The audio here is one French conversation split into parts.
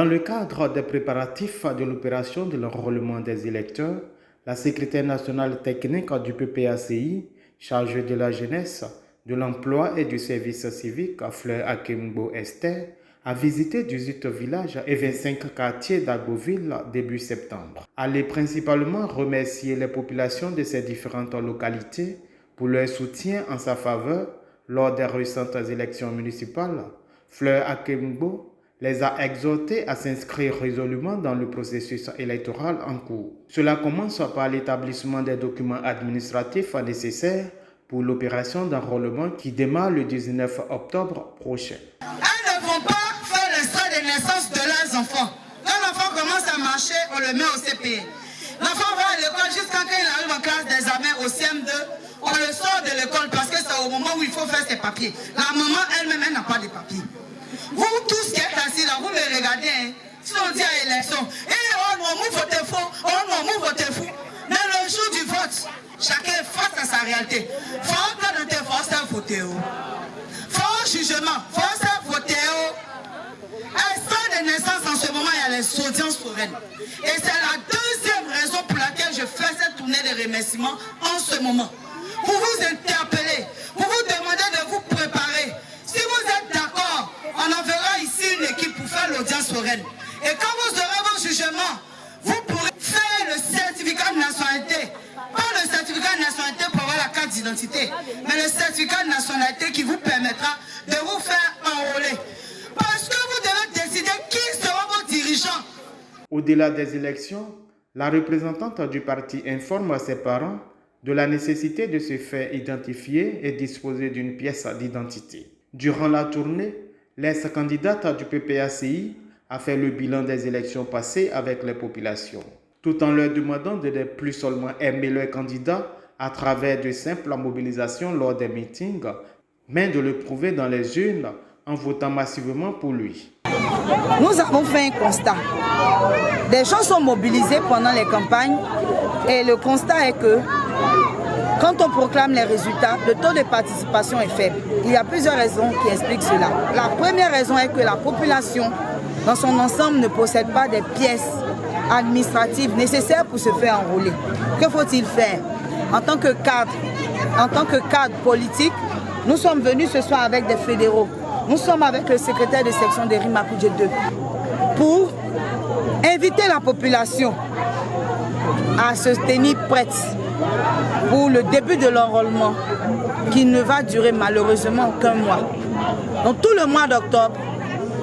Dans le cadre des préparatifs de l'opération de l'enrôlement des électeurs, la secrétaire nationale technique du PPACI, chargée de la jeunesse, de l'emploi et du service civique, Fleur Akimbo Esther, a visité 18 villages et 25 quartiers d'Agboville début septembre. Elle a principalement remercié les populations de ces différentes localités pour leur soutien en sa faveur lors des récentes élections municipales. Fleur Akimbo les a exhortés à s'inscrire résolument dans le processus électoral en cours. Cela commence par l'établissement des documents administratifs nécessaires pour l'opération d'enrôlement qui démarre le 19 octobre prochain. Elles ne vont pas faire l'extrait de naissance de leurs enfants. Quand l'enfant commence à marcher, on le met au CPE. L'enfant va à l'école jusqu'à quand il arrive en classe d'examen au CM2, on le sort de l'école parce que c'est au moment où il faut faire ses papiers. La maman elle-même, elle n'a pas de papiers. Vous tous qui êtes assis là, vous me regardez, hein. Si on dit à l'élection, oh non, vous votez faux, oh non, vous votez fou. Mais le jour du vote, chacun est face à sa réalité. Faut que dans tes forces à voter. Faut jugement, force à voter. Extrait de naissance en ce moment, il y a les audiences foraines. Et c'est la deuxième raison pour laquelle je fais cette tournée de remerciements en ce moment. Pour vous interpeller, pour vous demander de vous préparer. Si vous êtes d'accord, on enverra ici une équipe pour faire l'audience foraine. Et quand vous aurez vos jugements, vous pourrez faire le certificat de nationalité. Pas le certificat de nationalité pour avoir la carte d'identité, mais le certificat de nationalité qui vous permettra de vous faire enrôler. Parce que vous devez décider qui seront vos dirigeants. Au-delà des élections, la représentante du parti informe ses parents de la nécessité de se faire identifier et disposer d'une pièce d'identité. Durant la tournée, l'ex-candidate du PPACI a fait le bilan des élections passées avec les populations, tout en leur demandant de ne plus seulement aimer leur candidat à travers de simples mobilisations lors des meetings, mais de le prouver dans les urnes en votant massivement pour lui. Nous avons fait un constat. Des gens sont mobilisés pendant les campagnes et le constat est que quand on proclame les résultats, le taux de participation est faible. Il y a plusieurs raisons qui expliquent cela. La première raison est que la population, dans son ensemble, ne possède pas des pièces administratives nécessaires pour se faire enrôler. Que faut-il faire? En tant que cadre politique, nous sommes venus ce soir avec des fédéraux. Nous sommes avec le secrétaire de section de Rimakoudje 2 pour inviter la population à se tenir prête pour le début de l'enrôlement qui ne va durer malheureusement qu'un mois. Donc tout le mois d'octobre,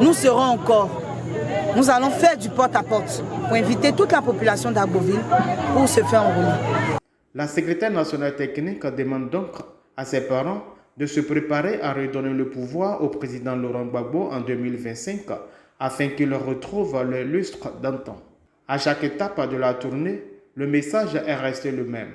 nous allons faire du porte-à-porte pour inviter toute la population d'Agboville pour se faire enrôler. La secrétaire nationale technique demande donc à ses parents de se préparer à redonner le pouvoir au président Laurent Gbagbo en 2025 afin qu'il retrouve le lustre d'antan. À chaque étape de la tournée, le message est resté le même.